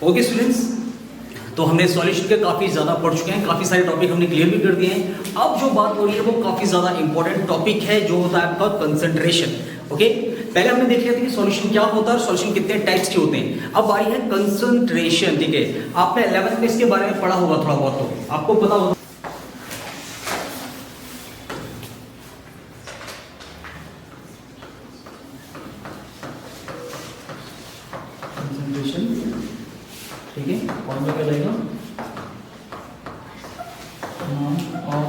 Okay students, तो हमने solution के काफ़ी ज़्यादा पढ़ चुके हैं, काफ़ी सारे टॉपिक हमने क्लियर भी कर दिए हैं। अब जो बात हो रही है वो काफ़ी ज़्यादा इंपॉर्टेंट टॉपिक है, जो होता है आपका कंसंट्रेशन। ओके, पहले हमने देख लिया था कि सॉल्यूशन क्या होता है और सॉल्यूशन कितने टाइप्स के होते हैं। अब बारी है कंसंट्रेशन। ठीक है, आपने 11th में इसके बारे में पढ़ा होगा थोड़ा बहुत, तो आपको पता होगा। ठीक है, फॉर्मूला क्या रहेगा? Amount of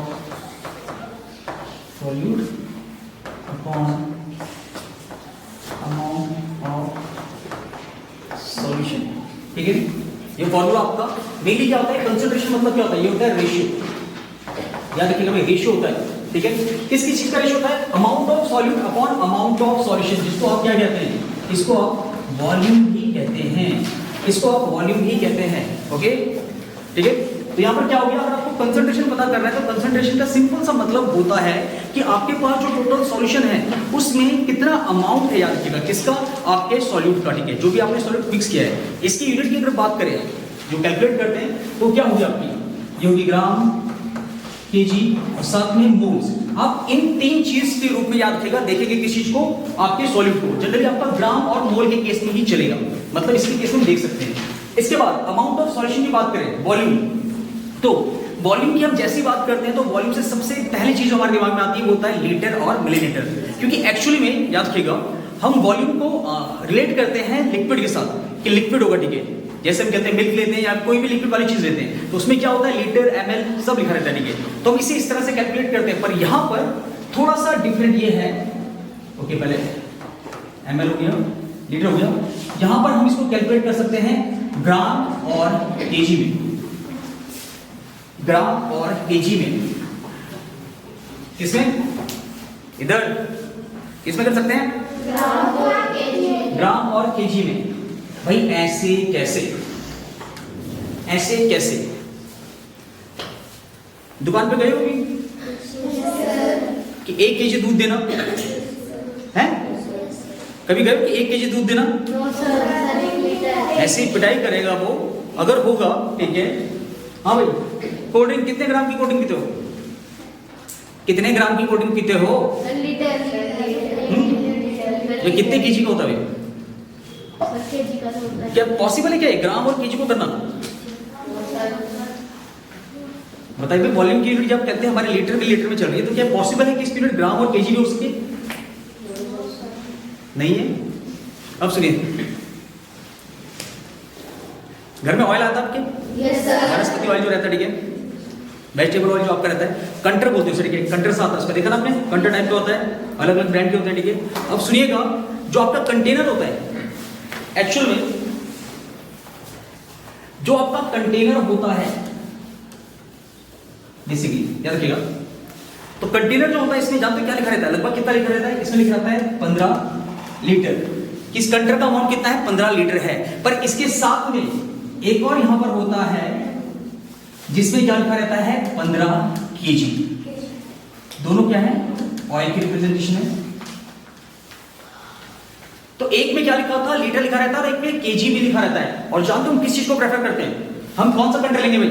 solute upon amount of solution. ठीक है, ये फॉर्मूला आपका मेनली क्या होता है? कंसंट्रेशन मतलब क्या होता है? ये होता है रेशियो। याद रखिएगा भाई, रेशियो होता है। ठीक है, किस किस चीज का रेशियो होता है? Amount of solute upon amount of solution, जिसको आप क्या कहते हैं? इसको आप वॉल्यूम ही कहते हैं। इसको आप वॉल्यूम ही कहते हैं। ओके, ठीक है। तो यहाँ पर क्या हो गया? अगर आपको कंसंट्रेशन पता करना है तो कंसंट्रेशन का सिंपल सा मतलब होता है कि आपके पास जो टोटल सॉल्यूशन है उसमें कितना अमाउंट है। याद रखिएगा, किसका? आपके सॉल्यूट का। ठीक है, जो भी आपने सॉल्यूट मिक्स किया है, इसकी यूनिट की अगर बात करें, जो कैलकुलेट करते हैं, तो क्या होगी आपकी? ये होगी ग्राम, केजी और साथ में मोल्स। आप इन तीन चीज के रूप में याद रखिएगा, देखेंगे किस चीज को? आपके सॉल्यूट को। जनरली आपका ग्राम और मोल के केस में ही चलेगा, मतलब इसके केस में देख सकते हैं। इसके बाद अमाउंट ऑफ सॉल्यूशन की बात करें, वॉल्यूम। तो वॉल्यूम की हम जैसी बात करते हैं तो वॉल्यूम से सबसे पहली चीज हमारे दिमाग में आती है वो होता है लीटर और मिलीलीटर। क्योंकि एक्चुअली में याद रखिएगा, हम वॉल्यूम को रिलेट करते हैं लिक्विड के साथ, कि लिक्विड होगा। ठीक है, जैसे हम कहते हैं मिल्क लेते हैं या कोई भी लिक्विड वाली चीज लेते हैं, तो उसमें क्या होता है? लीटर, एमएल सब लिखा रहता है। ठीक है, तो हम इसे इस तरह से कैलकुलेट करते हैं, पर यहां पर थोड़ा सा डिफरेंट ये है। ओके, पहले एमएल हो गया, लीटर हो गया। यहां पर हम इसको कैलकुलेट कर सकते हैं ग्राम और केजी में। ग्राम और केजी में, किसमें? इधर किसमें कर सकते हैं? ग्राम और केजी में। भाई ऐसे कैसे? ऐसे कैसे? दुकान पे गए हो कि 1 केजी दूध देना है? कभी गए कि 1 केजी दूध देना? ऐसे ही पिटाई करेगा वो अगर होगा। ठीक है, हाँ भाई, कोल्ड ड्रिंक कितने ग्राम की कोल्ड ड्रिंक पीते हो? कितने ग्राम की कोल्ड ड्रिंक पीते हो? ये कितने केजी का होता है? क्या पॉसिबल है क्या ग्राम और केजी को करना? बताइए, वॉल्यूम की यूनिट जब कहते हैं हमारे लीटर में चल रही है, तो क्या पॉसिबल है कि इस यूनिट ग्राम और केजी में हो सके? नहीं है। अब सुनिए, घर में ऑयल आता है आपके? Yes sir. वनस्पति ऑयल जो रहता है, ठीक है, वेजिटेबल ऑयल जो आपका रहता है, कंटर बोलते हैं उसे। ठीक है, कंटर से आता है, उसका देखा ना आपने? कंटर टाइप का होता है, अलग अलग ब्रांड के होते हैं। ठीक है, अब सुनिएगा, जो आपका कंटेनर होता है, एक्चुअल में जो आपका कंटेनर होता है बेसिकली, याद रखिएगा, तो कंटेनर जो होता है इसमें जानते क्या लिखा रहता है? लगभग कितना लिखा रहता है? इसमें लिखा रहता है 15 लीटर। किस कंटेनर का अमाउंट कितना है? 15 लीटर है। पर इसके साथ में एक और यहां पर होता है जिसमें क्या लिखा रहता है? 15 केजी। दोनों क्या है? ऑयल की रिप्रेजेंटेशन है। तो एक में क्या लिखा होता है? लीटर लिखा रहता है, और एक में केजी भी लिखा रहता है। और जानते हो हम किस चीज को प्रेफर करते हैं? हम कौन सा कंटेनर लेंगे भाई?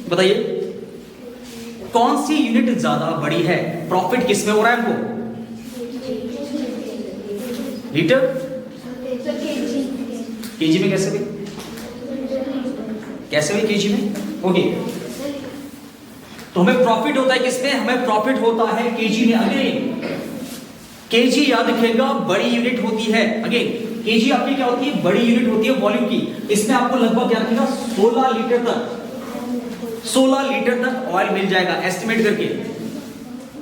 बताइए, कौन सी यूनिट ज्यादा बड़ी है? प्रॉफिट किस में हो रहा है हमको? लीटर, केजी में? कैसे भी केजी में? ओके, तो हमें प्रॉफिट होता है किसमें? हमें प्रॉफिट होता है केजी में। अगेन केजी याद रखिएगा बड़ी यूनिट होती है। अगेन केजी आपकी क्या होती है? बड़ी यूनिट होती है वॉल्यूम की। इसमें आपको लगभग याद रखिएगा 16 लीटर तक ऑयल मिल जाएगा एस्टिमेट करके।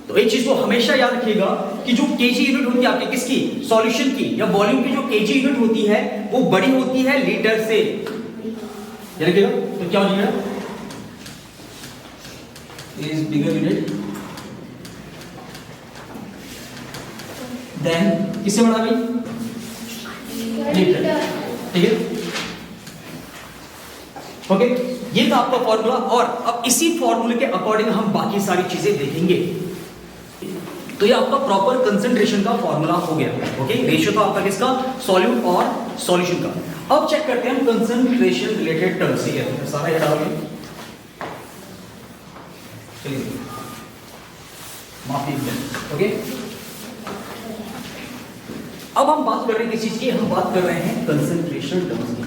तो एक चीज को हमेशा याद रखिएगा कि जो केजी यूनिट होती है आपकी, किसकी? सॉल्यूशन की या वॉल्यूम की जो केजी यूनिट होती है वो बड़ी होती है लीटर से। याद रखिएगा, तो क्या हो जाएगा? इज बिगर यूनिट देन किससे बड़ा भाई? लीटर। ठीक है, ओके, ये था आपका फॉर्मूला। और अब इसी फॉर्मूले के अकॉर्डिंग हम बाकी सारी चीजें देखेंगे। तो ये आपका प्रॉपर कंसंट्रेशन का फॉर्मूला हो गया। ओके, रेशियो तो आपका किसका? सॉल्यूट और सॉल्यूशन का। अब चेक करते हैं हम कंसंट्रेशन रिलेटेड टर्म्स। ठीक है, सारा ये डालोगे, चलिए माफी। ओके, अब हम बात कर रहे हैं किस चीज की, हम बात कर रहे हैं कंसंट्रेशन टर्म्स की।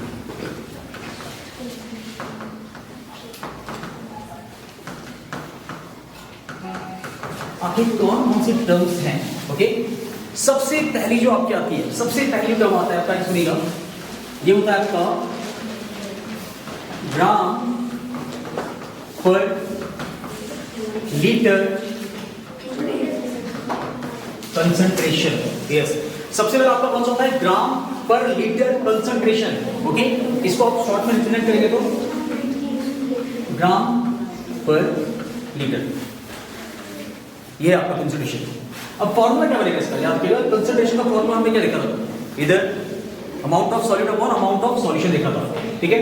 आखिर कौन कौन सी टर्म्स हैं? ओके, सबसे पहली जो आपकी आती है, सबसे पहली टर्म आता है आपका, सुनिएगा, ये होता है आपका ग्राम पर लीटर कंसंट्रेशन। यस, सबसे पहले आपका कौन सा होता है? ग्राम पर लीटर कंसंट्रेशन। ओके, इसको आप शॉर्ट में रिप्रेजेंट करेंगे तो ग्राम पर लीटर, ये है आपका कंसंट्रेशन। अब फॉर्मूला क्या बनेगा इसका? याद कीजिएगा, कंसंट्रेशन का फॉर्मूला हमने क्या लिखा था? इधर amount of solid upon amount of solution लिखा था। ठीक है,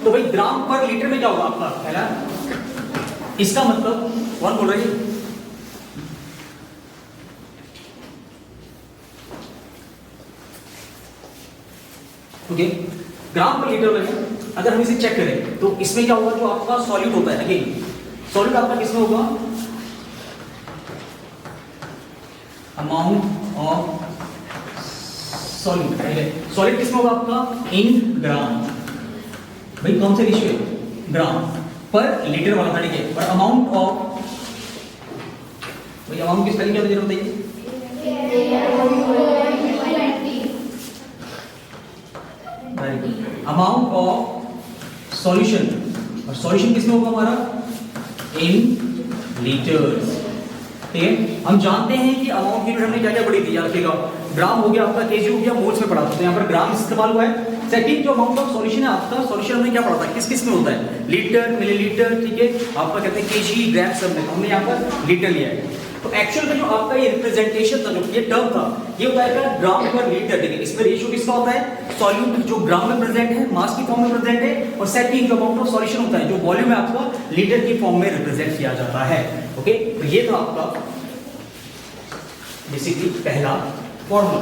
तो भाई ग्राम पर लीटर में क्या होगा आपका? पहला, इसका मतलब कौन बोल रही है? ओके, ग्राम पर लीटर में अगर हम इसे चेक करें तो इसमें क्या होगा? जो आपका सॉल्यूट होता है, अगेन सॉल्यूट आपका किसमें होगा? अमाउंट ऑफ सॉल्यूट, सॉलिड किसमें होगा आपका? इन ग्राम। भाई कौन सा रेशियो है? ग्राम पर लीटर वाला था। ठीक है, पर अमाउंट ऑफ, भाई अमाउंट किस तरीके का जरूरत है? अमाउंट ऑफ सॉल्यूशन, और सॉल्यूशन किसमें होगा हमारा? इन लीटर्स। ठीक है, हम जानते हैं कि अमाउंट की हमने क्या क्या पढ़ी थी, याद रखिएगा, ग्राम हो गया आपका, केजी हो गया, मोल्स में पढ़ा था, तो यहाँ पर ग्राम इस्तेमाल हुआ है। सेकंड, जो अमाउंट ऑफ सॉल्यूशन है आपका, सॉल्यूशन हमने क्या पढ़ा था, किस किस में होता है? लीटर, मिलीलीटर, ठीक है, आपका कहते हैं केजी, ग्राम, सब में, हमने यहाँ पर लीटर लिया है। तो एक्चुअल में जो आपका ये रिप्रेजेंटेशन था, जो ये टर्म था, ये होता है ग्राम पर लीटर। ठीक है, इसमें रेशियो किसका होता है? सॉल्यूट जो ग्राम में प्रेजेंट है, मास की फॉर्म में प्रेजेंट है, और सेकंड जो अमाउंट ऑफ सॉल्यूशन होता है, जो वॉल्यूम है आपका, लीटर की फॉर्म में रिप्रेजेंट किया जाता है। ओके, तो ये था आपका बेसिकली पहला फॉर्मूला।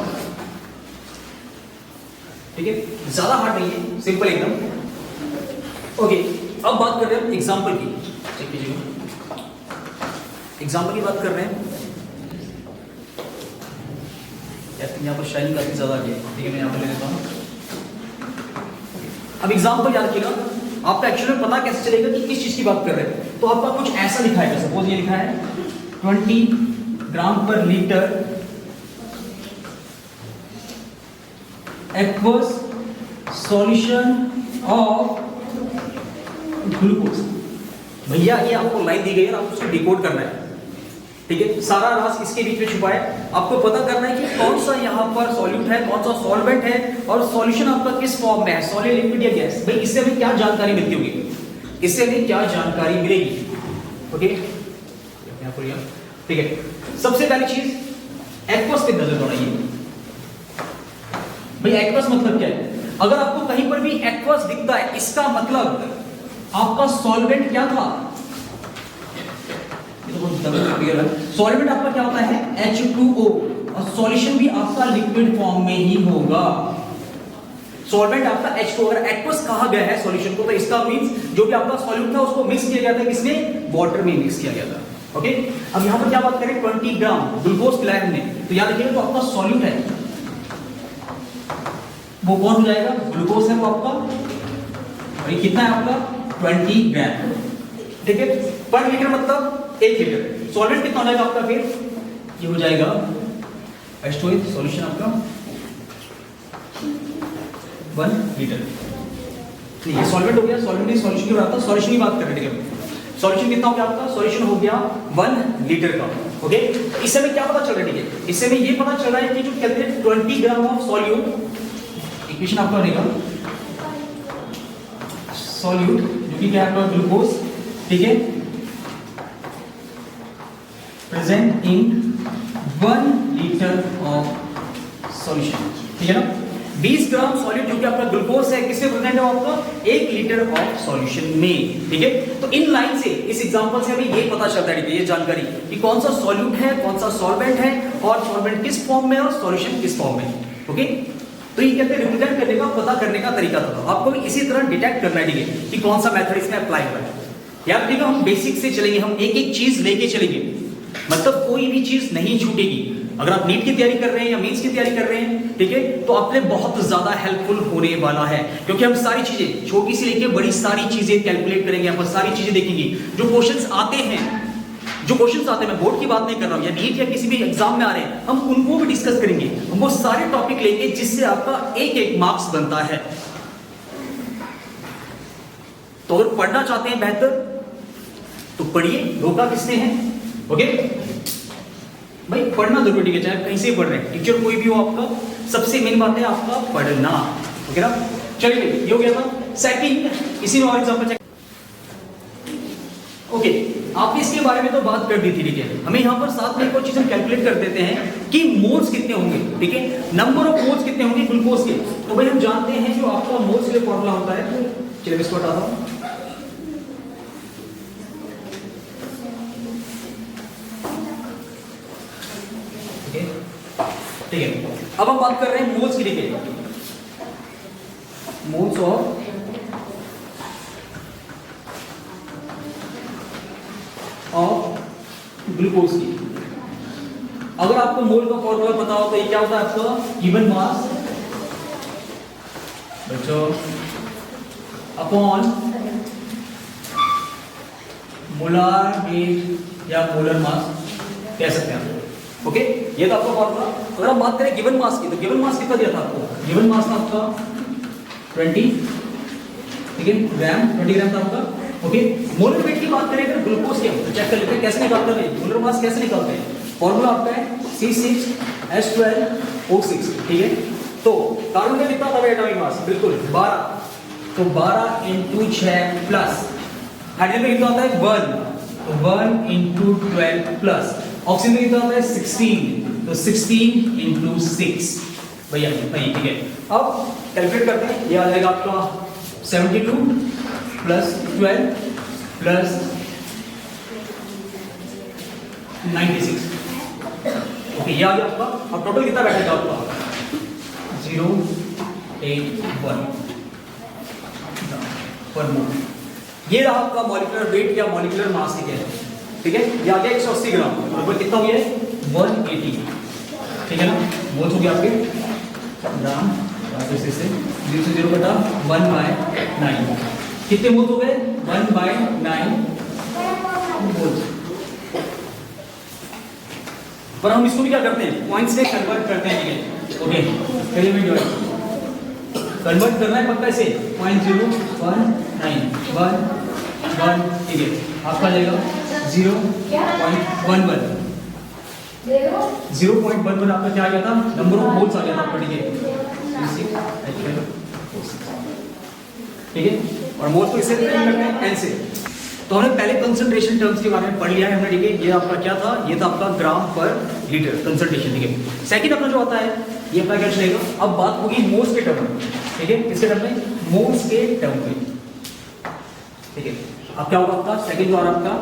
ठीक है, ज्यादा हार्ड नहीं है, सिंपल एकदम। ओके, अब बात कर रहे हैं एग्जांपल की। चेक कीजिएगा, एग्जांपल की बात कर रहे हैं। यहाँ पर शाइनिंग काफी ज्यादा है। ठीक है, मैं यहाँ पर ले लेता हूँ। अब एग्जांपल याद रखिएगा, आपका एक्चुअली में पता कैसे चलेगा कि किस चीज की बात कर रहे हैं? तो आपका कुछ ऐसा लिखा है, सपोज ये लिखा है 20 ग्राम पर litre aqueous solution of glucose. भैया ये आपको लाइन दी गई है, आपको उसको डिकोड करना है। ठीक है, सारा राज इसके बीच में छुपा है, आपको पता करना है कि कौन सा यहाँ पर सॉल्यूट है, कौन सा सॉल्वेंट है, और सॉल्यूशन आपका किस फॉर्म में है, सॉलिड, लिक्विड या गैस। भाई इससे हमें क्या जानकारी मिलती होगी, इससे हमें क्या जानकारी मिलेगी? ओके, ठीक है, सबसे पहली चीज एक्वस पे नजर दौड़ाइए। भाई एक्वस मतलब क्या है? अगर आपको कहीं पर भी एक्वस दिखता है, इसका मतलब आपका सॉल्वेंट क्या था? सॉल्वेंट आपका क्या होता है? H2O, और सॉल्यूशन भी आपका लिक्विड फॉर्म में ही होगा। सॉल्वेंट आपका H2O, अगर एक्वस कहा गया है सॉल्यूशन को, तो इसका मींस जो भी आपका सॉल्यूट था उसको मिक्स किया गया था, किसमें? वाटर में मिक्स किया गया था। ओके, अब यहां पर क्या बात करें? 20 ग्राम ग्लूकोज पिलाया हमने, तो याद रखिएगा जो आपका सॉल्यूट है वो कौन हो जाएगा? ग्लूकोज है वो आपका, और ये कितना है आपका? 20 ग्राम। ठीक है, पर लीटर मतलब 1 लीटर। सॉल्वेंट कितना हो जाएगा आपका? फिर ये हो जाएगा H2O सॉल्यूशन आपका 1 लीटर। ठीक है, सॉल्वेंट हो गया, सॉल्वेंट सॉल्यूशन की बात, सॉल्यूशन की बात कर रहे हैं। ठीक है, सॉल्यूशन कितना हो गया आपका? सॉल्यूशन हो गया 1 लीटर का। ओके, इससे में क्या पता चल रहा है? ठीक है, इससे में ये पता चल रहा है कि जो कहते हैं 20 ग्राम ऑफ सॉल्यूट, इक्वेशन आपका रहेगा सॉल्यूट जो कि क्या है? ग्लूकोज। ठीक है, present in 1 litre of solution. ठीक है ना, 20 ग्राम सॉल्यूट जो कि आपका ग्लूकोज है, किसमें प्रेजेंट है आपका? 1 लीटर ऑफ सॉल्यूशन में। ठीक है, तो इन लाइन से, इस एग्जांपल से हमें ये पता चलता है, ये जानकारी कि कौन सा सॉल्यूट है, कौन सा सॉल्वेंट है, और सॉल्वेंट किस फॉर्म में और सॉल्यूशन किस फॉर्म में। ओके, तो तो ये कहते हैं रिप्रेजेंट करने का, पता करने का तरीका था। आपको भी इसी तरह डिटेक्ट करना है, ठीक है, कि कौन सा मेथड इसमें अप्लाई हो रहा है। यार ठीक है, हम बेसिक से चलेंगे, हम एक एक चीज लेके चलेंगे, मतलब कोई भी चीज नहीं छूटेगी। अगर आप नीट की तैयारी कर रहे हैं या मेंस की तैयारी कर रहे हैं, ठीक है, तो आपके बहुत ज्यादा हेल्पफुल होने वाला है, क्योंकि हम सारी चीजें छोटी सी लेके बड़ी सारी चीजें कैलकुलेट करेंगे, यहाँ पर सारी चीजें देखेंगे। जो क्वेश्चंस आते हैं, मैं बोर्ड की बात नहीं कर रहा हूं, या नीट या किसी भी एग्जाम में आ रहे हैं, हम उनको भी डिस्कस करेंगे। हम वो सारे टॉपिक लेंगे जिससे आपका एक एक मार्क्स बनता है। तो अगर पढ़ना चाहते हैं बेहतर तो पढ़िए, रोका किसने है? ओके भाई, पढ़ना जरूरी है, चाहे कहीं से पढ़ रहे हैं, टीचर कोई भी हो आपका, सबसे मेन बात है आपका पढ़ना। ओके ना, चलिए ये हो गया था। सेकंड, इसी में और एग्जांपल चेक। ओके, आपने इसके बारे में तो बात कर दी थी, ठीक है। हमें यहाँ पर साथ में एक और चीज हम कैलकुलेट कर देते हैं कि मोल्स कितने होंगे, ठीक है, नंबर ऑफ मोल्स कितने होंगे ग्लूकोज के। तो भाई हम जानते हैं जो आपका मोल्स के लिए फॉर्मूला होता है, चलिए इसको हटाता हूं। ठीक है, अब हम बात कर रहे हैं मोल्स की, ठीक है, मोल्स ऑफ ग्लूकोज की। अगर आपको मोल का फॉर्मूला पता हो तो ये क्या होता है आपका गिवन मास बच्चों अपॉन मोलार वेट या मोलर मास कह सकते हैं। ओके, ये था आपका फॉर्मूला। अगर हम बात करें गिवन मास की, तो गिवन मास कितना दिया था आपको? गिवन मास था आपका 20, ठीक है, ग्राम, 20 ग्राम था आपका। ओके, मोलर वेट की बात करें अगर ग्लूकोज की, तो चेक कर लेते हैं कैसे निकालते हैं मोलर मास, कैसे निकालते हैं। फॉर्मूला आपका है C6H12O6, ठीक है। तो कार्बन का कितना था एटॉमिक मास? बिल्कुल 12, तो 12 × 6 प्लस हाइड्रोजन का कितना होता है 1, तो 1 × 12 प्लस ऑक्सीजन का कितना होता है 16, तो 16 × 6 भैया भाई, ठीक है। अब कैलकुलेट करते हैं, ये आ जाएगा आपका 72 प्लस 12 प्लस 96। ओके, ये आ गया आपका। अब टोटल कितना बैठेगा आपका 081 पर मोल। ये रहा आपका मॉलिक्यूलर वेट या मॉलिक्यूलर मास, ठीक है, ठीक है। ये आ गया 180 ग्राम, बराबर कितना हो गया 180, ठीक है ना। मोल्स हो गया आपके ग्राम, से 0 से 0 बटा 1/9, कितने मोल्स हो गए 1/9 मोल्स। पर हम इसको भी क्या करते हैं, पॉइंट्स में कन्वर्ट करते हैं, ठीक है। ओके, चलिए मैं कन्वर्ट करना है पक्का से 0.019 1 ठीक है, आपका जाएगा 0.11 0.11 आपका क्या आ गया था, नंबर ऑफ मोल्स आ गया था आपका, ठीक है। और मोल्स को इससे रिप्रेजेंट करते हैं n से। तो हमने पहले कंसंट्रेशन टर्म्स के बारे में पढ़ लिया है हमने, ठीक है। ये आपका क्या था, ये था आपका ग्राम पर लीटर कंसंट्रेशन, ठीक है। सेकंड अपना जो आता है ये अपना क्या चलेगा, अब बात होगी मोल्स के टर्म में, ठीक है। किसके टर्म में, मोल्स के टर्म में, ठीक है। अब क्या होगा आपका सेकंड जो आ रहा आपका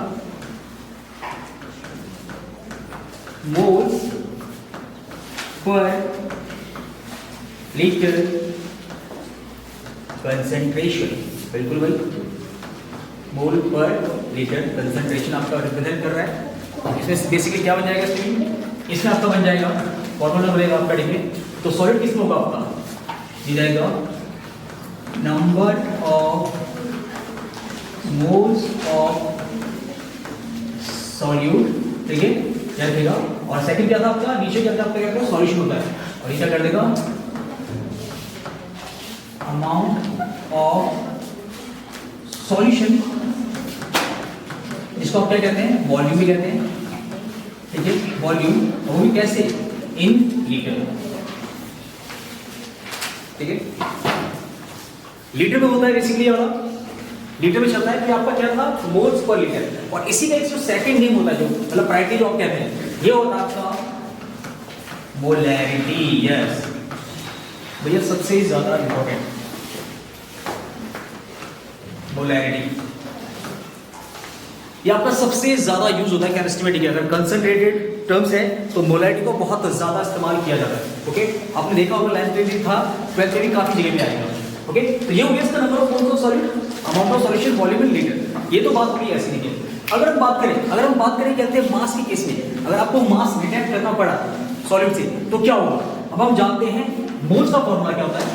मोल्स पर लीटर कंसंट्रेशन, बिल्कुल भाई, मोल पर लीटर कंसंट्रेशन आपका रिप्रेजेंट कर रहा है। इसमें बेसिकली क्या बन जाएगा, इसमें आपका बन जाएगा फॉर्मूला बनेगा आपका, ठीक है। तो सॉलिड किसमें होगा आपका, ये जाएगा number of moles of solute, ठीक है, क्या देगा। और सेकंड क्या था आपका, नीचे क्या था आपका, क्या सॉल्यूशन होता है, और ये क्या कर देगा अमाउंट ऑफ सॉल्यूशन, इसको आप क्या कहते हैं, वॉल्यूम भी कहते हैं, ठीक है। वॉल्यूम, वो भी कैसे, इन लीटर, ठीक है। लीटर में होता है बेसिकली ये वाला, लीटर में चलता है कि आपका क्या था मोल्स पर लीटर। और इसी का एक जो सेकंड नेम होता है, जो मतलब प्रायोरिटी जो आप कहते हैं, ये होता है आपका मोलैरिटी। यस भैया, सबसे ज्यादा इंपॉर्टेंट मोलैरिटी। ये आपका सबसे ज्यादा यूज होता है केमिस्ट्री में, ठीक है। अगर कंसंट्रेटेड टर्म्स है तो मोलैरिटी को बहुत ज्यादा इस्तेमाल किया जाता है, ओके। आपने देखा होगा 11th में भी था, 12th में भी काफी जगह पे आएगा, ओके। तो ये हो गया इसका number of moles of solute, amount of solution, volume in litre. ये तो बात हुई ऐसी नहीं है। अगर हम बात करें कहते हैं मास के केस में, अगर आपको मास डिटेक्ट करना पड़ा सॉल्यूट से तो क्या होगा। अब हम जानते हैं मोल्स का फॉर्मूला क्या होता है।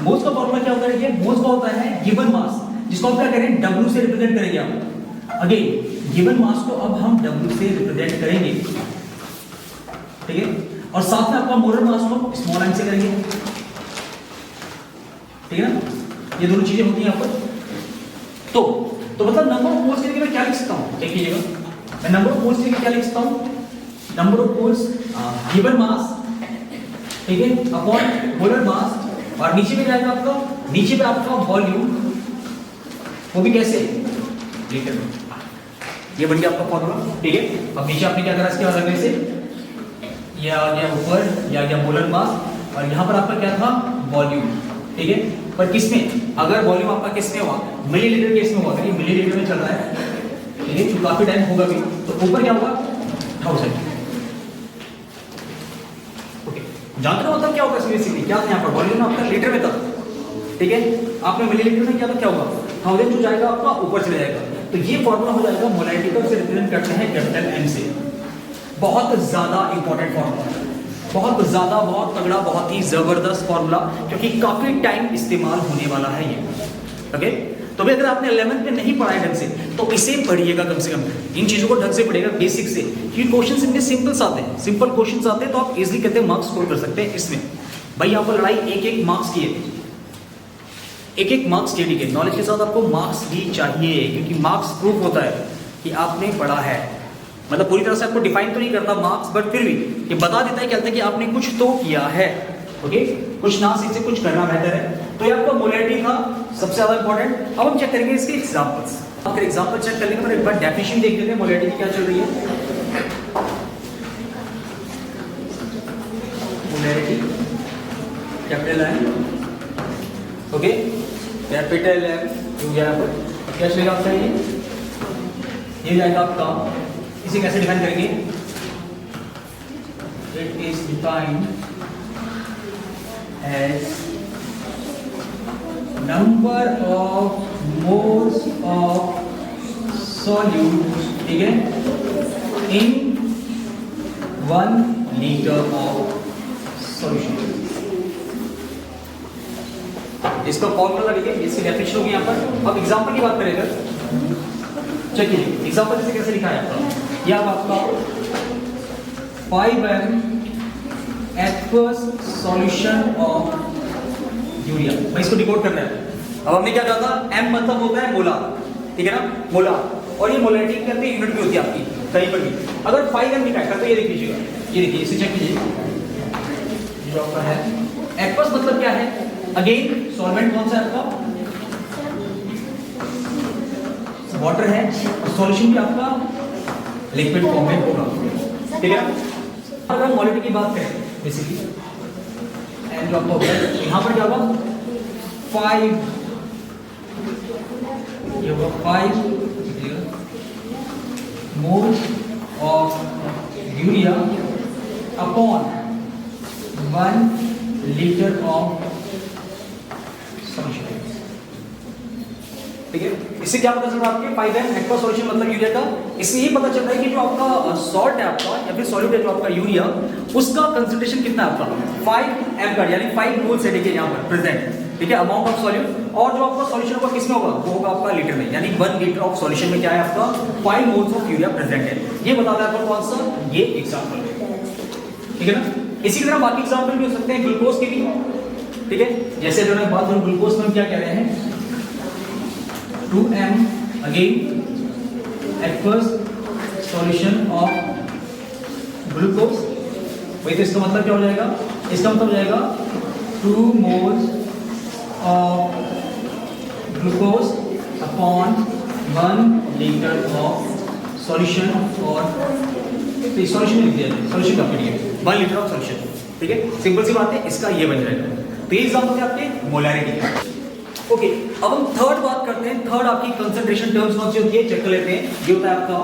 मोल्स का फॉर्मूला क्या होता है, देखिए मोल्स का होता है गिवन मास, जिसको आप क्या करें W से रिप्रेजेंट करेंगे आप। अगेन गिवन मास को अब हम W से रिप्रेजेंट करेंगे, ठीक है। और साथ में आपका मोलर मास को स्मॉल m से करेंगे, ठीक है ना। ये दोनों चीजें होती हैं यहाँ पर। तो मतलब नंबर ऑफ मोल्स के लिए मैं क्या लिख सकता हूँ, देखिएगा। मैं नंबर ऑफ मोल्स के लिए क्या लिख सकता हूँ, number of moles given mass, ठीक है, अपॉन मोलर मास, और नीचे में जाएगा आपका वॉल्यूम, वो भी कैसे, लीटर में। ये बन गया आपका फॉर्मूला, ठीक है। अब नीचे आपने क्या करा, इसके बाद लगने से ये आ गया ऊपर, ये आ गया मोलर मास, और यहाँ पर आपका क्या था, वॉल्यूम, ठीक है। पर किसमें, अगर वॉल्यूम आपका किसमें हुआ, मिलीलीटर केस में हुआ, अगर ये मिलीलीटर में चल रहा है, ठीक है, तो काफी टाइम होगा भी, तो ऊपर क्या होगा 1000, ओके। जानते हो मतलब क्या होगा बेसिकली, क्या था यहाँ पर वॉल्यूम आपका लीटर में था, ठीक है। आपने मिलीलीटर में किया तो क्या होगा 1000 जो जाएगा आपका ऊपर चले जाएगा। तो ये फॉर्मूला हो जाएगा मोलैरिटी का, उसे रिप्रेजेंट करते हैं कैपिटल M से। बहुत ज्यादा इंपॉर्टेंट फॉर्मूला, बहुत ज्यादा, बहुत तगड़ा, बहुत ही जबरदस्त फॉर्मूला, क्योंकि काफी टाइम इस्तेमाल होने वाला है ये, ओके। तो भी अगर आपने 11th में नहीं पढ़ा है ढंग से तो इसे पढ़िएगा कम से कम, इन चीजों को ढंग से पढ़िएगा बेसिक से, क्योंकि क्वेश्चन इतने सिंपल्स आते हैं, सिंपल क्वेश्चंस आते हैं, तो आप इजीली कहते हैं मार्क्स स्कोर कर सकते हैं इसमें। भाई यहाँ पर लड़ाई एक मार्क्स की है, एक मार्क्स चाहिए, ठीक है। नॉलेज के साथ आपको मार्क्स भी चाहिए, क्योंकि मार्क्स प्रूफ होता है कि आपने पढ़ा है। मतलब पूरी तरह से आपको डिफाइन तो नहीं करता मार्क्स, बट फिर भी ये बता देता है कहते हैं कि आपने कुछ तो किया है, ओके। कुछ ना सीख से कुछ करना बेहतर है। तो ये आपका मोलैरिटी था सबसे ज्यादा इंपॉर्टेंट। अब हम चेक करेंगे इसके एग्जांपल्स। अगर एग्जांपल चेक करने के बाद एक बार डेफिनेशन देख लेते हैं मोलैरिटी की क्या चल रही है। Molarity capital M, okay, capital M हो गया यहाँ पर। क्या चलेगा आपका ये जाएगा आपका, इसे कैसे डिफाइन करेंगे, it is defined as number of moles of solute, ठीक है, इन 1 लीटर ऑफ सॉल्यूशन। इसका फॉर्मूला लिखिए, इसकी डेफिनेशन होगी यहाँ पर। अब एग्जांपल की बात करेंगे, चलिए एग्जांपल जैसे कैसे लिखा है आपका, यह आपका 5m aqueous solution of urea. मैं इसको डिकोड करना है। अब हमने क्या कहा था, m मतलब होता है मोलार, ठीक है ना, मोलार, और ये मोलैरिटी करते हैं यूनिट भी होती है आपकी कहीं पर भी। अगर 5m लिखा है तो ये देख लीजिएगा, ये देखिए, इसे चेक कीजिए, जो आपका है aqueous मतलब क्या है, अगेन सॉल्वेंट कौन सा है आपका, वाटर है, और सॉल्यूशन भी आपका लिक्विड फॉर्म में होगा, ठीक है। अगर हम मोलैरिटी की बात करें बेसिकली, एंड जो आपका होगा यहाँ पर क्या होगा 5, ये होगा 5 moles of urea upon 1 litre of solution, ठीक है। इससे क्या पता चल रहा है आपके 5m एक्वा सॉल्यूशन मतलब यूरिया का, इससे ये पता चल रहा है कि जो आपका सॉल्ट है आपका या फिर सॉल्यूट है जो आपका यूरिया, उसका कंसंट्रेशन कितना है आपका 5m का, यानी 5 मोल्स है, देखिए यहाँ पर प्रेजेंट, ठीक है, अमाउंट ऑफ सॉल्यूट। और जो आपका सॉल्यूशन होगा किसमें होगा, वो होगा आपका लीटर में, यानी 1 लीटर ऑफ सॉल्यूशन में क्या है आपका 5 मोल्स ऑफ यूरिया प्रेजेंट है। ये बताता है आपको कौन सा, ये एग्जांपल, ठीक है ना। इसी तरह बाकी एग्जांपल भी हो सकते हैं ग्लूकोज के भी, ठीक है। जैसे जो मैं बात करूं ग्लूकोज में क्या कह रहे हैं, 2m again aqueous solution of glucose, वही तो इसका मतलब क्या हो जाएगा, इसका मतलब हो जाएगा 2 moles of glucose upon 1 liter of solution, और तो सॉल्यूशन लिख दिया, सॉल्यूशन का पीरियड 1 लीटर ऑफ सॉल्यूशन, ठीक है। सिंपल सी बात है, इसका ये बन जाएगा। तो ये एग्जांपल है आपके मोलैरिटी के। ओके, अब हम थर्ड बात करते हैं। थर्ड आपकी कंसंट्रेशन टर्म्स कौन सी होती है, चेक कर लेते हैं। ये होता है आपका,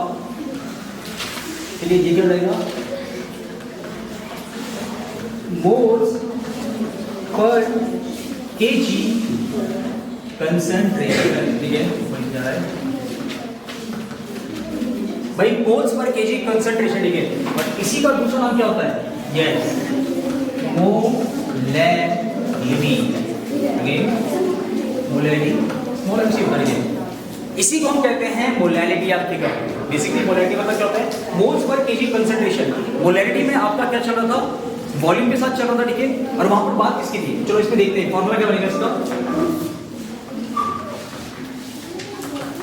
चलिए ये क्या रहेगा, मोल्स पर केजी कंसंट्रेशन। ठीक है, बन जा रहा है भाई, मोल्स पर केजी कंसंट्रेशन। ठीक है, और इसी का दूसरा नाम क्या होता है, yes, molarity. Again molarity, small M C होता है। इसी को हम कहते हैं मोलैरिटी। आप ठीक है, बेसिकली मोलैरिटी मतलब क्या होता है, moles per KG concentration. Molarity में आपका क्या चल रहा था, वॉल्यूम के साथ चल रहा था। ठीक है, और वहां पर बात किसकी थी, चलो इसमें देखते हैं फॉर्मूला क्या बनेगा इसका।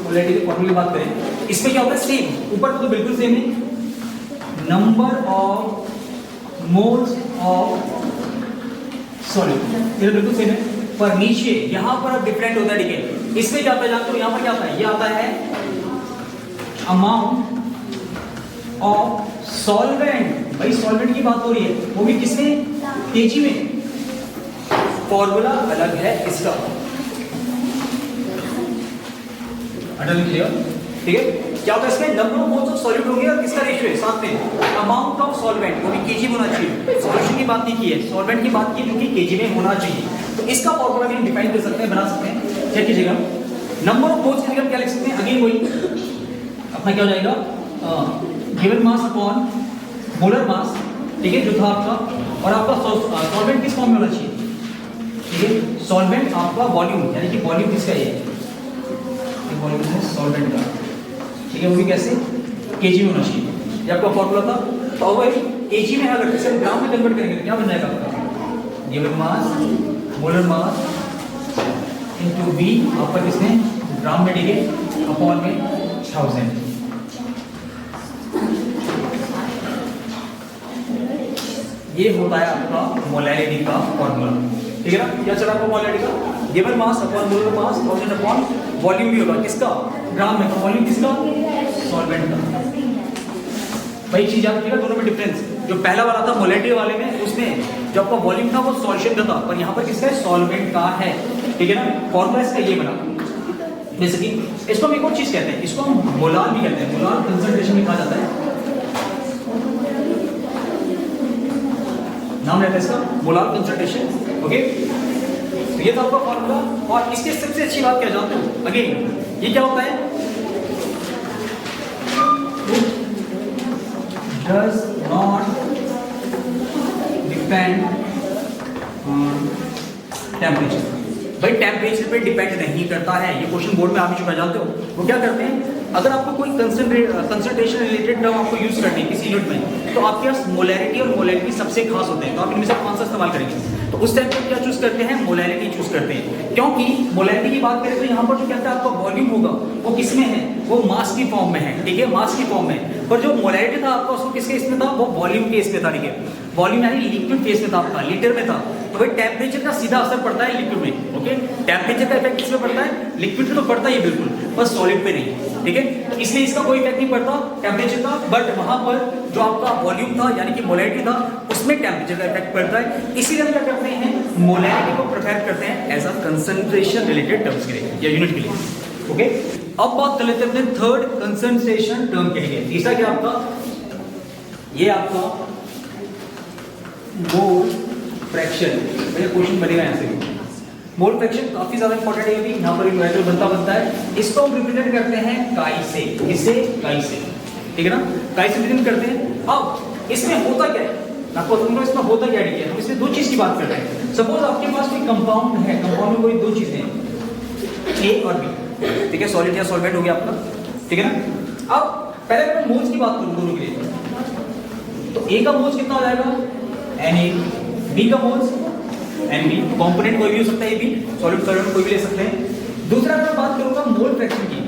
मोलैरिटी के फॉर्मूले की बात करें, इसमें क्या होता है, सेम, ऊपर तो बिल्कुल सेम है, number of moles of solid, ये बिल्कुल सेम है, पर नीचे यहां पर डिफरेंट होता है। ठीक है, इसमें क्या आता है जानते हो, यहां पर क्या आता है, ये आता है अमाउंट ऑफ सॉल्वेंट। भाई सॉल्वेंट की बात हो रही है, वो भी किसमें, केजी में। फॉर्मूला अलग है इसका, क्लियर। ठीक है, क्या होता है इसमें, number of moles of solid होंगे और किसका रेशियो है साथ में, अमाउंट ऑफ सॉल्वेंट, वो भी केजी में होना चाहिए। सॉल्यूशन की बात नहीं की है, सॉल्वेंट की बात की, जो कि केजी में होना चाहिए। तो इसका फॉर्मूला भी हम डिफाइन कर सकते हैं, बना सकते हैं। चेक कीजिएगा, नंबर ऑफ मोल्स की जगह क्या लिख सकते हैं, अगेन वही अपना क्या हो जाएगा, given mass upon molar mass. ठीक है, जो था आपका, और आपका सॉल्वेंट किस फॉर्म में होना चाहिए। ठीक है, सॉल्वेंट आपका वॉल्यूम, यानी कि वॉल्यूम किसका है, वॉल्यूम है सॉल्वेंट का। ठीक है, वो भी कैसे, केजी में होना चाहिए, ये आपका फॉर्मूला था। तो वही केजी में अगर इसे ग्राम में कन्वर्ट करेंगे तो क्या बन जाएगा आपका, given mass molar mass into V आपका किसमें, ग्राम में। ठीक है, अपॉन में 1000। ये होता है आपका मोलैरिटी का फॉर्मूला। ठीक है ना, क्या चला आपका मोलैरिटी का, given mass upon molar mass 1000 upon volume भी होगा किसका, ग्राम में। तो वॉल्यूम किसका, सॉल्वेंट का। भाई चीज याद रखिएगा, दोनों में डिफरेंस, जो पहला वाला था मोलैरिटी वाले में, उसमें जो आपका वॉल्यूम था वो सॉल्यूशन का था, पर यहाँ पर किसका है, सॉल्वेंट का है। ठीक है ना, फॉर्मूला इसका ये बना। जैसे कि इसको हम एक और चीज कहते हैं, इसको हम मोलार भी कहते हैं, मोलार कंसंट्रेशन भी कहा जाता है, नाम रहता है इसका मोलार कंसंट्रेशन। ओके, तो ये था आपका फॉर्मूला। और इसकी सबसे अच्छी बात क्या जानते हो, अगेन ये क्या होता है, does not depend on temperature। भाई टेम्परेचर पे डिपेंड नहीं करता है, ये क्वेश्चन बोर्ड में आ भी चुका, जानते हो। वो क्या करते हैं, अगर आपको कोई कंसंट्रेशन रिलेटेड टर्म आपको यूज करनी है किसी यूनिट में, तो आपके पास मोलैरिटी और मोलैरिटी सबसे खास होते हैं, तो आप इनमें से कौन सा इस्तेमाल करेंगे, तो उस टाइम पर क्या चूज करते हैं, मोलैरिटी चूज करते हैं। क्योंकि मोलैरिटी की बात करें तो यहाँ पर जो कहता है आपका वॉल्यूम होगा वो किसमें है, वो मास की फॉर्म में है। ठीक है, मास की फॉर्म में, पर जो मोलैरिटी था आपका उसको किसके इसमें था, वो वॉल्यूम केस में था। ठीक है, वॉल्यूम यानी लिक्विड केस में था आपका, लीटर में था। तो भाई टेम्परेचर का सीधा असर पड़ता है लिक्विड में। ओके, टेम्परेचर का इफेक्ट किसमें पड़ता है, लिक्विड पे तो पड़ता ही बिल्कुल, पर सॉलिड पे नहीं। ठीक है, तो इसलिए इसका कोई इफेक्ट नहीं पड़ता टेम्परेचर का, बट वहां पर जो आपका वॉल्यूम था यानी कि मोलैरिटी था, उसमें टेम्परेचर का इफेक्ट पड़ता है। इसीलिए हम क्या करते हैं, मोलैरिटी को प्रेफर करते हैं as a concentration related terms के लिए या यूनिट के लिए। ओके, अब बात कर लेते हैं अपने थर्ड कंसंट्रेशन टर्म के लिए। तीसरा क्या आपका, ये आपका मोल फ्रैक्शन। मेरा क्वेश्चन बनेगा यहाँ से, मोल फ्रैक्शन काफी ज्यादा इंपॉर्टेंट है, अभी यहाँ पर न्यूमेरिकल बनता है। इसको हम रिप्रेजेंट करते हैं काई से, किससे, काई से। ठीक है ना, काई से रिप्रेजेंट करते हैं। अब इसमें होता क्या है, आपको बताऊंगा इसमें होता क्या है। हम इसमें दो चीज की बात कर रहे हैं। सपोज आपके पास कोई कंपाउंड है, कंपाउंड में कोई दो चीजें हैं, ए और बी। ठीक है, सॉलिड या सॉल्वेंट हो गया आपका। ठीक है ना, अब पहले मैं मोल्स की बात करूं दोनों के लिए, तो ए का मोल्स कितना हो जाएगा, Na, बी का मोल्स Nb। कंपोनेंट कोई भी हो सकता है, बी सॉलिड सॉल्वेंट कोई भी ले सकते हैं। दूसरा मैं बात करूंगा मोल फ्रैक्शन की,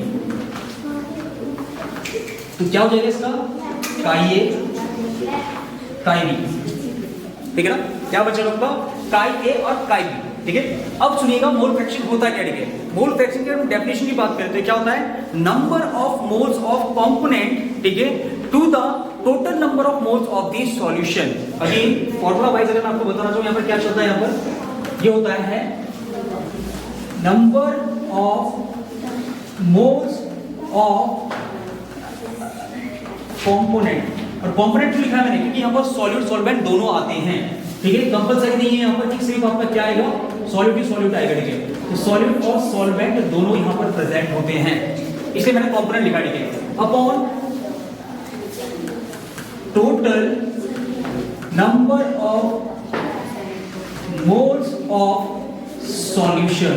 तो क्या हो जाएगा इसका, काई ए काई बी। ठीक है ना, क्या बचा आपका, काई ए और काई बी। ठीक है, अब सुनिएगा मोल फ्रैक्शन होता क्या। ठीक है, मोल फ्रैक्शन की हम डेफिनेशन की बात करते हैं, क्या होता है, number of moles of component, ठीक है, to the total number of moles of the solution. Again formula wise अगर मैं आपको बताना चाहूं, यहाँ पर क्या चलता है, यहाँ पर ये होता है number of moles of component, और कंपोनेंट क्यों लिखा है मैंने, क्योंकि यहाँ पर सॉल्यूट सॉल्वेंट दोनों आते हैं, ठीक है, कंपलसरी नहीं है यहाँ पर, ठीक, सिर्फ आपका क्या आएगा, सॉल्यूट ही सॉल्यूट आएगा, ठीक है, तो सॉल्यूट और सॉल्वेंट दोनों यहाँ पर प्रेजेंट होते हैं, इसलिए मैंने कंपोनेंट लिखा, ठीक है, upon total number of moles of solution,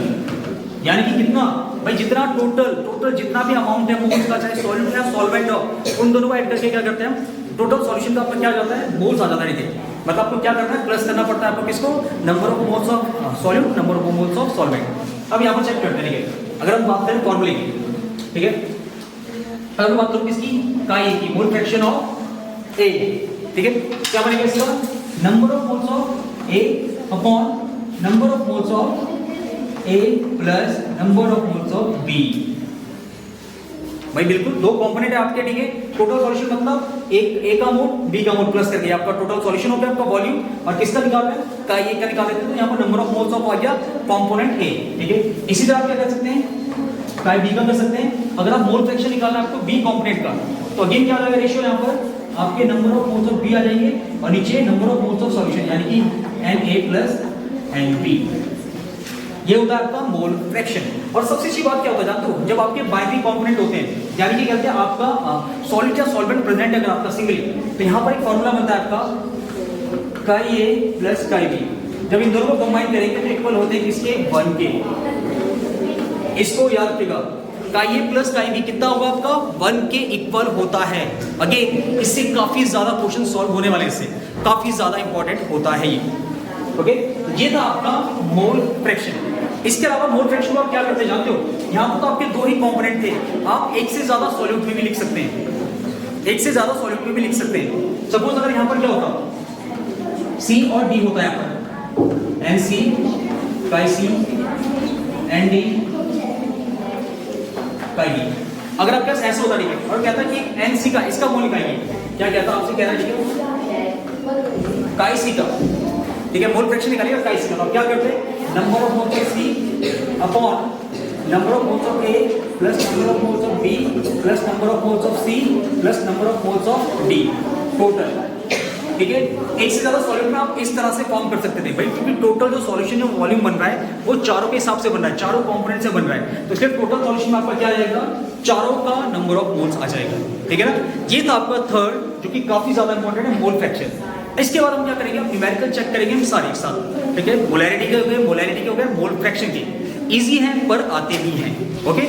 यानी कि कितना भाई, जितना टोटल जितना भी अमाउंट है मोल्स का, चाहे सॉल्यूट या सॉल्वेंट हो, उन दोनों को ऐड करके क्या करते हैं, टोटल सॉल्यूशन का आपका क्या जाता है, मोल्स आ जाता है, ठीक है, मतलब आपको क्या करना है, प्लस करना पड़ता है आपको किसको, number of moles of solute, number of moles of solvent. अब यहाँ पर चेक करते हैं, ठीक है, अगर हम बात करें फॉर्मूले की, ठीक है, अगर मैं बात करूं किसकी, काई की, मोल फ्रैक्शन ऑफ ए, ठीक है, क्या बनेगा इसका, number of moles of A upon number of moles of A plus number of moles of B. भाई बिल्कुल दो कंपोनेंट है आपके, ठीक है, टोटल सॉल्यूशन मतलब एक ए का मोल बी का मोल प्लस करके आपका टोटल सॉल्यूशन हो गया, आपका वॉल्यूम, और किसका निकालना है, का ए का निकाल देते हैं, तो यहाँ पर नंबर ऑफ मोल्स ऑफ आ गया कंपोनेंट ए, ठीक है, इसी तरह आप क्या कर सकते हैं, का बी का कर सकते हैं, अगर आप मोल फ्रैक्शन निकालना है आपको बी कंपोनेंट का, तो अगेन क्या आ जाएगा रेशियो, यहाँ पर आपके number of moles of B आ जाएंगे, और नीचे number of moles of solution, यानी कि n A plus n B, ये होता है आपका मोल फ्रैक्शन। और सबसे अच्छी बात क्या होता है जानते हो, जब आपके बाइनरी कंपोनेंट होते हैं, यानी कि कहते हैं आपका सॉलिड या सॉल्वेंट प्रेजेंट है अगर आपका सिंगली, तो यहाँ पर एक फॉर्मूला बनता है आपका काई ए प्लस काई बी, जब इन दोनों को कंबाइन करेंगे तो इक्वल होते हैं किसके, 1 के, इसको याद रखिएगा, काई ए प्लस काई बी कितना होगा आपका, 1 के इक्वल होता है। अगेन इससे काफी ज्यादा क्वेश्चन सॉल्व होने वाले, इससे काफी ज्यादा इंपॉर्टेंट होता है ये, ओके, ये था आपका मोल फ्रैक्शन। इसके अलावा मोल फ्रैक्शन को आप क्या करते हैं जानते हो, यहाँ पर तो आपके दो ही कंपोनेंट थे, आप एक से ज्यादा सॉल्यूट में भी लिख सकते हैं, एक से ज्यादा सॉल्यूट में भी लिख सकते हैं। सपोज अगर यहाँ पर क्या होता, सी और डी होता है यहाँ पर, एन सी काई सी एन डी काई डी, अगर आपके पास ऐसा होता, ठीक है, और कहता है कि एन सी का इसका मोल निकालिए, क्या कहता है आपसे, कह रहा है काई सी का, ठीक है, मोल फ्रैक्शन निकालिएगा काई सी का, तो क्या करते हैं, number of moles of C upon number of moles of A plus number of moles of B plus number of moles of C plus number of moles of D total, ठीक है, एक से ज्यादा सॉल्यूट में आप इस तरह से फॉर्म कर सकते थे भाई, क्योंकि टोटल जो सॉल्यूशन जो वॉल्यूम बन रहा है वो चारों के हिसाब से बन रहा है, चारों कंपोनेंट से बन रहा है, तो इसलिए टोटल सॉल्यूशन में आपका क्या आ जाएगा, चारों का नंबर ऑफ मोल्स आ जाएगा, ठीक है ना। ये था आपका थर्ड, जो कि काफी ज्यादा इंपॉर्टेंट है, मोल फ्रैक्शन। इसके बाद हम क्या करेंगे, हम न्यूमेरिकल चेक करेंगे हम सारे एक साथ, ठीक है, मोलैरिटी के हो गए, मोलैरिटी के हो गए, मोल फ्रैक्शन के, इजी है पर आते भी हैं, ओके।